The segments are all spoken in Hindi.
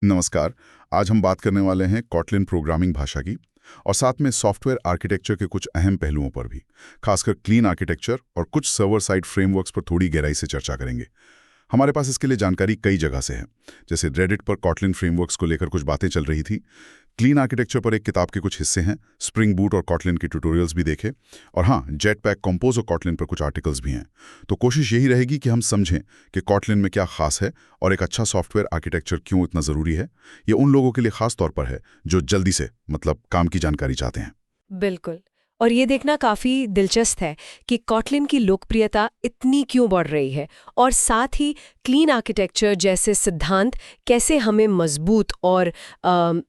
नमस्कार। आज हम बात करने वाले हैं कॉटलिन प्रोग्रामिंग भाषा की और साथ में सॉफ्टवेयर आर्किटेक्चर के कुछ अहम पहलुओं पर भी, खासकर क्लीन आर्किटेक्चर और कुछ सर्वर साइड फ्रेमवर्क्स पर थोड़ी गहराई से चर्चा करेंगे। हमारे पास इसके लिए जानकारी कई जगह से है। जैसे रेडिट पर कॉटलिन फ्रेमवर्क्स को लेकर कुछ बातें चल रही थी। क्लीन आर्किटेक्चर पर एक किताब के कुछ हिस्से हैं। स्प्रिंग बूट और कॉटलिन के ट्यूटोरियल्स भी देखे। और हाँ, जेट पैक, कंपोज और कॉटलिन पर कुछ आर्टिकल्स भी हैं। तो कोशिश यही रहेगी कि हम समझें कि कॉटलिन में क्या खास है और एक अच्छा सॉफ्टवेयर आर्किटेक्चर क्यों इतना ज़रूरी है। ये उन लोगों के लिए खास तौर पर है जो जल्दी से काम की जानकारी चाहते हैं। बिल्कुल। और ये देखना काफी दिलचस्प है कि कॉटलिन की लोकप्रियता इतनी क्यों बढ़ रही है और साथ ही क्लीन आर्किटेक्चर जैसे सिद्धांत कैसे हमें मजबूत और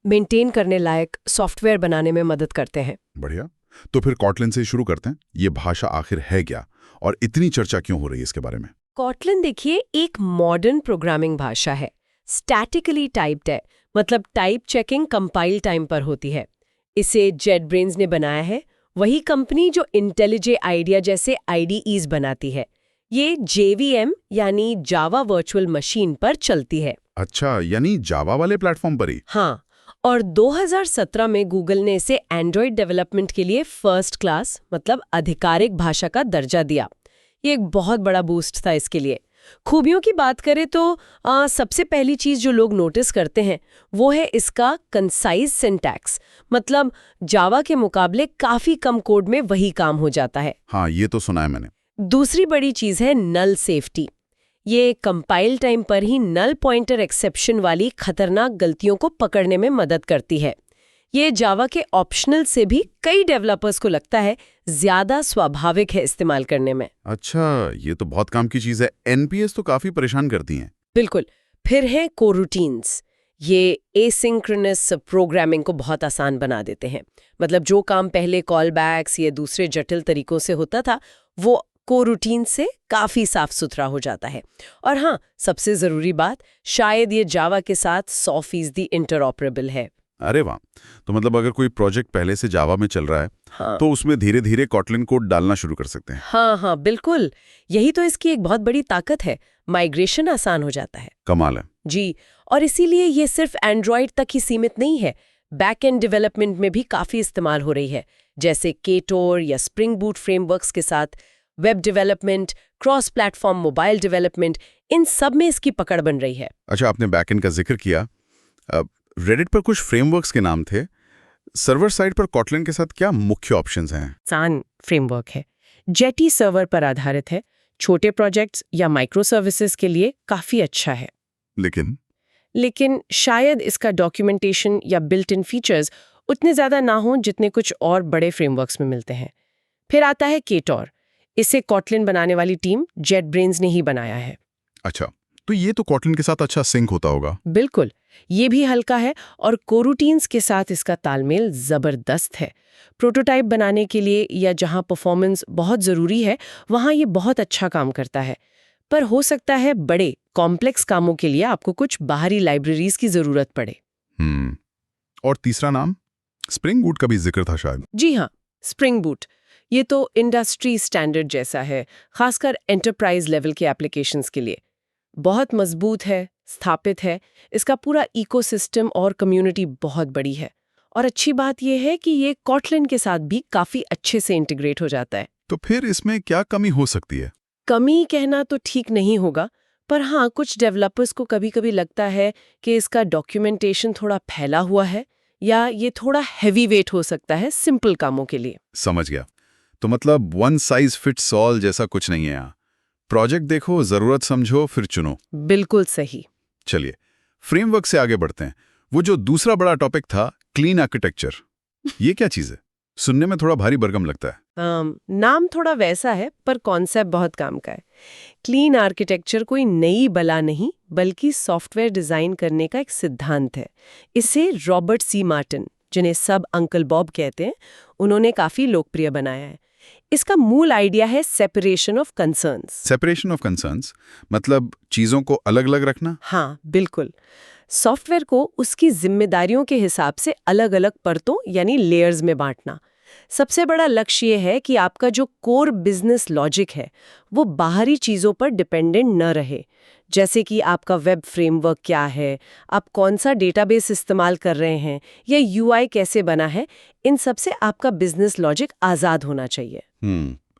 मेंटेन करने लायक सॉफ्टवेयर बनाने में मदद करते हैं। बढ़िया। तो फिर कॉटलिन से शुरू करते हैं। ये भाषा आखिर है क्या और इतनी चर्चा क्यों हो रही है इसके बारे में? कॉटलिन देखिए एक मॉडर्न प्रोग्रामिंग भाषा है। स्टैटिकली टाइप्ड है, मतलब टाइप चेकिंग कंपाइल टाइम पर होती है। इसे जेटब्रेन्स ने बनाया है, वही कंपनी जो इंटेलिजे आइडिया जैसे आईडीईज बनाती है। ये JVM यानी जावा वर्चुअल मशीन पर चलती है। अच्छा, यानी जावा वाले प्लेटफॉर्म पर ही? हाँ, और 2017 में गूगल ने इसे एंड्रॉयड डेवलपमेंट के लिए फर्स्ट क्लास मतलब आधिकारिक भाषा का दर्जा दिया। ये एक बहुत बड़ा बूस्ट था इसके लिए। खूबियों की बात करें तो सबसे पहली चीज जो लोग नोटिस करते हैं वो है इसका कंसाइज सिंटैक्स, मतलब जावा के मुकाबले काफी कम कोड में वही काम हो जाता है। हाँ, ये तो सुना है मैंने। दूसरी बड़ी चीज है नल सेफ्टी। ये कंपाइल टाइम पर ही नल पॉइंटर एक्सेप्शन वाली खतरनाक गलतियों को पकड़ने में मदद करती है। ये जावा के ऑप्शनल से भी कई डेवलपर्स को लगता है ज्यादा स्वाभाविक है इस्तेमाल करने में। अच्छा, ये तो बहुत काम की चीज़ है। एनपीएस तो काफ़ी परेशान करती हैं। बिल्कुल। फिर है कोरूटीन्स। ये एसिंक्रोनस प्रोग्रामिंग को बहुत आसान बना देते हैं। मतलब जो काम पहले कॉल बैक्स या दूसरे जटिल तरीकों से होता था वो कोरूटीन से काफी साफ सुथरा हो जाता है। और हाँ, सबसे जरूरी बात, शायद ये जावा के साथ 100% इंटरऑपरेबल है। अरे वाह! तो अगर कोई प्रोजेक्ट पहले से जावा में चल रहा है, हाँ तो उसमें धीरे-धीरे कॉटलिन कोड डालना शुरू कर सकते हैं। हाँ, बिल्कुल। यही तो इसकी एक बहुत बड़ी ताकत है। माइग्रेशन आसान हो जाता है। कमाल है। जी, और इसीलिए ये सिर्फ एंड्रॉयड तक ही सीमित नहीं है। बैक एंड डेवलपमेंट में भी काफ़ी इस्तेमाल हो रही है, जैसे केटोर या स्प्रिंग बूट फ्रेमवर्क्स के साथ। Web development, cross platform mobile development, इन सब में इसकी पकड़ बन रही है। अच्छा, आपने बैकएंड का जिक्र किया। रेडिट पर कुछ फ्रेमवर्क्स के नाम थे। सर्वर साइड पर कॉटलिन के साथ क्या मुख्य ऑप्शंस हैं? सान फ्रेमवर्क है, जेटी सर्वर पर आधारित है। छोटे प्रोजेक्ट्स या माइक्रो सर्विसेज के लिए काफ़ी अच्छा है। लेकिन शायद इसका डॉक्यूमेंटेशन या बिल्ट इन फीचर्स उतने ज़्यादा ना हों जितने कुछ और बड़े फ्रेमवर्क्स में मिलते हैं। फिर आता है केटोर। इसे कॉटलिन बनाने वाली टीम जेटब्रेन्स ने ही बनाया है। अच्छा, तो ये तो कॉटलिन के साथ अच्छा सिंक होता होगा। बिल्कुल, ये भी हल्का है और कोरूटीन्स के साथ इसका तालमेल जबरदस्त है। प्रोटोटाइप बनाने के लिए या जहां परफॉर्मेंस बहुत ज़रूरी है वहां ये बहुत अच्छा काम करता है। पर हो सकता है बड़े कॉम्प्लेक्स कामों के लिए आपको कुछ बाहरी लाइब्रेरीज की ज़रूरत पड़े। और तीसरा नाम? स्प्रिंग बूट का भी जिक्र था शायद। जी हाँ, स्प्रिंग बूट। ये तो इंडस्ट्री स्टैंडर्ड जैसा है, खासकर एंटरप्राइज लेवल के एप्लीकेशंस के लिए। बहुत मजबूत है, स्थापित है। इसका पूरा इकोसिस्टम और कम्युनिटी बहुत बड़ी है। और अच्छी बात यह है कि ये कॉटलिन के साथ भी काफ़ी अच्छे से इंटीग्रेट हो जाता है। तो फिर इसमें क्या कमी हो सकती है? कमी कहना तो ठीक नहीं होगा, पर हाँ, कुछ डेवलपर्स को कभी-कभी लगता है कि इसका डॉक्यूमेंटेशन थोड़ा फैला हुआ है या ये थोड़ा हैवी वेट हो सकता है सिंपल कामों के लिए। समझ गया। तो वन साइज फिट्स ऑल जैसा कुछ नहीं है यहाँ। प्रोजेक्ट देखो, जरूरत समझो, फिर चुनो। बिल्कुल सही। चलिए, फ्रेमवर्क से आगे बढ़ते हैं। वो जो दूसरा बड़ा टॉपिक था, क्लीन आर्किटेक्चर, ये क्या चीज है? सुनने में थोड़ा भारी भरकम लगता है। नाम थोड़ा वैसा है पर कॉन्सेप्ट बहुत काम का है। क्लीन आर्किटेक्चर कोई नई बला नहीं बल्कि सॉफ्टवेयर डिजाइन करने का एक सिद्धांत है। इसे रॉबर्ट सी मार्टिन, जिन्हें सब अंकल बॉब कहते हैं, उन्होंने काफी लोकप्रिय बनाया है। इसका मूल आइडिया है separation of concerns. Separation of concerns मतलब चीजों को अलग अलग रखना? हाँ, बिल्कुल। सॉफ्टवेयर को उसकी जिम्मेदारियों के हिसाब से अलग अलग परतों यानी लेयर्स में बांटना। सबसे बड़ा लक्ष्य ये है कि आपका जो कोर बिजनेस लॉजिक है वो बाहरी चीज़ों पर डिपेंडेंट न रहे। जैसे कि आपका वेब फ्रेमवर्क क्या है, आप कौन सा डेटाबेस इस्तेमाल कर रहे हैं या यूआई कैसे बना है, इन सब से आपका बिजनेस लॉजिक आज़ाद होना चाहिए।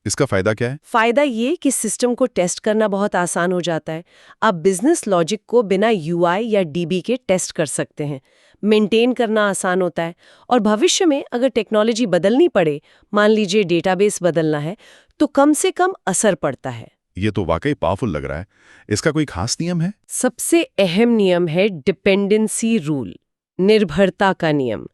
इसका फायदा क्या है? फायदा ये कि सिस्टम को टेस्ट करना बहुत आसान हो जाता है। आप बिजनेस लॉजिक को बिना यूआई या डीबी के टेस्ट कर सकते हैं, मेंटेन करना आसान होता है, और भविष्य में अगर टेक्नोलॉजी बदलनी पड़े, मान लीजिए डेटाबेस बदलना है, तो कम से कम असर पड़ता है। ये तो वाकई पावरफुल लग रहा है। इसका कोई खास नियम है? सबसे अहम नियम है डिपेंडेंसी रूल, निर्भरता का नियम।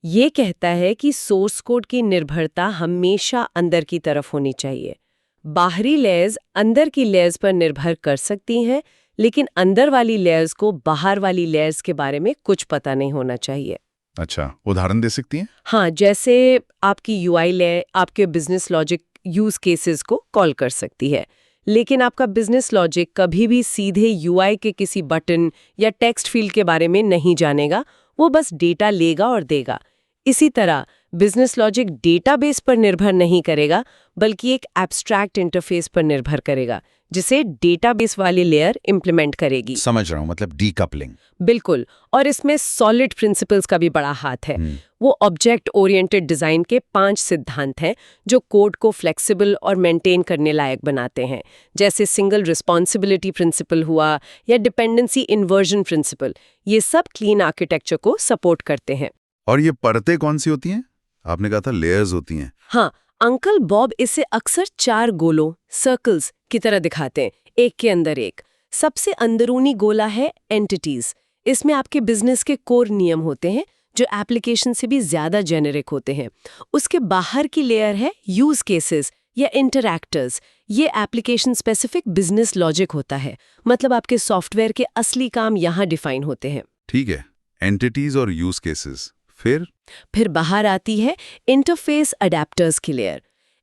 ये कहता है कि सोर्स कोड की निर्भरता हमेशा अंदर की तरफ होनी चाहिए। बाहरी लेयर्स अंदर की लेयर्स पर निर्भर कर सकती हैं, लेकिन अंदर वाली लेयर्स को बाहर वाली लेयर्स के बारे में कुछ पता नहीं होना चाहिए। अच्छा, उदाहरण दे सकती हैं? हाँ, जैसे आपकी यूआई लेयर आपके बिजनेस लॉजिक यूज केसेस को कॉल कर सकती है, लेकिन आपका बिजनेस लॉजिक कभी भी सीधे यूआई के किसी बटन या टेक्स्ट फील्ड के बारे में नहीं जानेगा, वो बस डेटा लेगा और देगा। इसी तरह बिजनेस लॉजिक डेटाबेस पर निर्भर नहीं करेगा, बल्कि एक एब्स्ट्रैक्ट इंटरफेस पर निर्भर करेगा, जिसे डेटाबेस वाली लेयर इंप्लीमेंट करेगी। समझ रहा हूँ, मतलब डीकपलिंग। बिल्कुल, और इसमें सॉलिड प्रिंसिपल्स का भी बड़ा हाथ है। वो ऑब्जेक्ट ओरिएंटेड डिजाइन के 5 सिद्धांत हैं जो कोड को फ्लेक्सिबल और मेंटेन करने लायक बनाते हैं, जैसे सिंगल रिस्पॉन्सिबिलिटी प्रिंसिपल हुआ या डिपेंडेंसी इन्वर्जन प्रिंसिपल। ये सब क्लीन आर्किटेक्चर को सपोर्ट करते हैं। और ये परतें कौन सी होती हैं? आपने कहा था लेयर्स होती हैं। हाँ, अंकल बॉब इसे अक्सर 4 गोलों, सर्कल्स की तरह दिखाते हैं, एक के अंदर एक। सबसे अंदरूनी गोला है एंटिटीज। इसमें आपके बिजनेस के कोर नियम होते हैं जो एप्लीकेशन से भी ज्यादा जेनेरिक होते हैं। उसके बाहर की लेयर है यूज केसेस या इंटरैक्टर्स। ये एप्लीकेशन स्पेसिफिक बिजनेस लॉजिक होता है, मतलब आपके सॉफ्टवेयर के असली काम यहाँ डिफाइन होते हैं। ठीक है, एंटिटीज और यूज केसेस। फिर बाहर आती है इंटरफेस अडेप्टर्स की लेयर।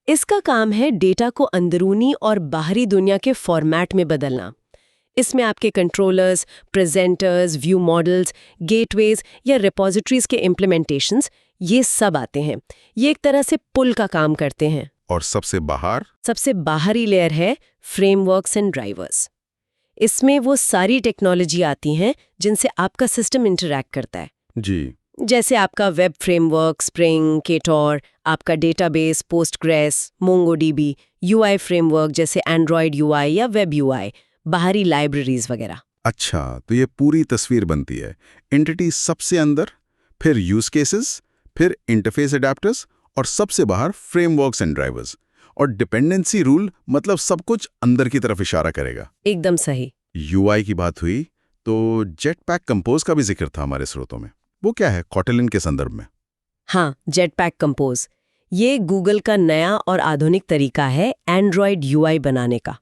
इसका काम है डेटा को अंदरूनी और बाहरी दुनिया के फॉर्मेट में बदलना। इसमें आपके controllers, presenters, view models, gateways या रिपोजिटरीज के इम्प्लीमेंटेशंस, ये सब आते हैं। ये एक तरह से पुल का काम करते हैं। और सबसे बाहरी लेयर है फ्रेमवर्क्स एंड ड्राइवर्स। इसमें वो सारी टेक्नोलॉजी आती हैं जिनसे आपका सिस्टम इंटरैक्ट करता है। जी। जैसे आपका वेब फ्रेमवर्क स्प्रिंग, केटोर, आपका database Postgres, MongoDB, UI framework जैसे एंड्रॉयड यूआई या वेब यूआई, बाहरी लाइब्रेरीज वगैरह। अच्छा, तो ये पूरी तस्वीर बनती है। एंटिटी सबसे अंदर, फिर यूज केसेस, फिर इंटरफेस अडेप्टर्स और सबसे बाहर फ्रेमवर्क्स एंड ड्राइवर्स। और डिपेंडेंसी रूल मतलब सब कुछ अंदर की तरफ इशारा करेगा। एकदम सही। यूआई की बात हुई तो जेटपैक कंपोज का भी जिक्र था हमारे स्रोतों में। वो क्या है कॉटलिन के संदर्भ में? हाँ, जेटपैक कंपोज ये गूगल का नया और आधुनिक तरीका है एंड्रॉयड यूआई बनाने का,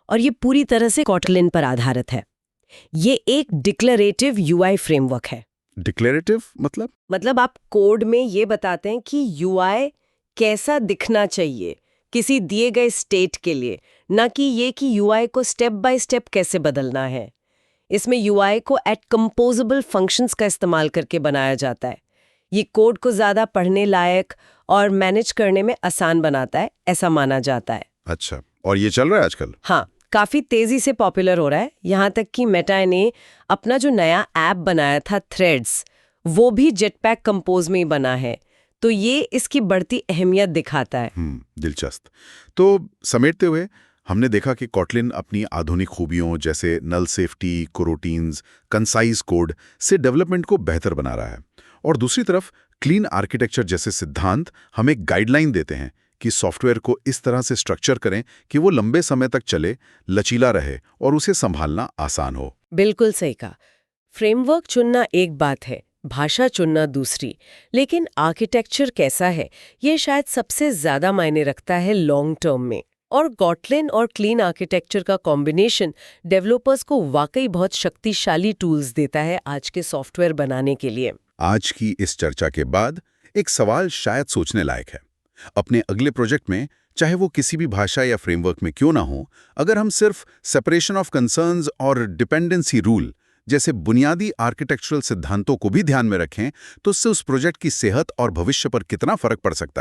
और ये पूरी तरह से कॉटलिन पर आधारित है। ये एक डिक्लेरेटिव यूआई फ्रेमवर्क है। डिक्लेरेटिव मतलब आप कोड में ये बताते हैं कि यूआई कैसा दिखना चाहिए किसी दिए गए स्टेट के लिए, ना कि ये कि यूआई को स्टेप बाय स्टेप कैसे बदलना है। इसमें यूआई को एट कंपोजेबल फंक्शंस का इस्तेमाल करके बनाया जाता है। ये कोड को ज़्यादा पढ़ने लायक और मैनेज करने में आसान बनाता है, ऐसा माना जाता है। अच्छा, और ये चल रहा है आजकल? हाँ, काफ़ी तेज़ी से पॉपुलर हो रहा है। यहाँ तक कि मेटा ने अपना जो नया ऐप बनाया था थ्रेड्स, वो भी जेटपैक कंपोज में ही बना है। तो ये इसकी बढ़ती अहमियत दिखाता है। दिलचस्प। तो समेटते हुए हमने देखा कि कॉटलिन अपनी आधुनिक खूबियों जैसे नल सेफ्टी, कोरोटीन्स, कंसाइज कोड से डेवलपमेंट को बेहतर बना रहा है, और दूसरी तरफ क्लीन आर्किटेक्चर जैसे सिद्धांत हमें गाइडलाइन देते हैं कि सॉफ्टवेयर को इस तरह से स्ट्रक्चर करें कि वो लंबे समय तक चले, लचीला रहे और उसे संभालना आसान हो। बिल्कुल सही कहा। फ्रेमवर्क चुनना एक बात है, भाषा चुनना दूसरी, लेकिन आर्किटेक्चर कैसा है ये शायद सबसे ज्यादा मायने रखता है लॉन्ग टर्म में। और कॉटलिन और क्लीन आर्किटेक्चर का कॉम्बिनेशन डेवलपर्स को वाकई बहुत शक्तिशाली टूल्स देता है आज के सॉफ्टवेयर बनाने के लिए। आज की इस चर्चा के बाद एक सवाल शायद सोचने लायक है। अपने अगले प्रोजेक्ट में, चाहे वो किसी भी भाषा या फ्रेमवर्क में क्यों ना हो, अगर हम सिर्फ सेपरेशन ऑफ कंसर्न्स और डिपेंडेंसी रूल जैसे बुनियादी आर्किटेक्चरल सिद्धांतों को भी ध्यान में रखें, तो उससे उस प्रोजेक्ट की सेहत और भविष्य पर कितना फर्क पड़ सकता है।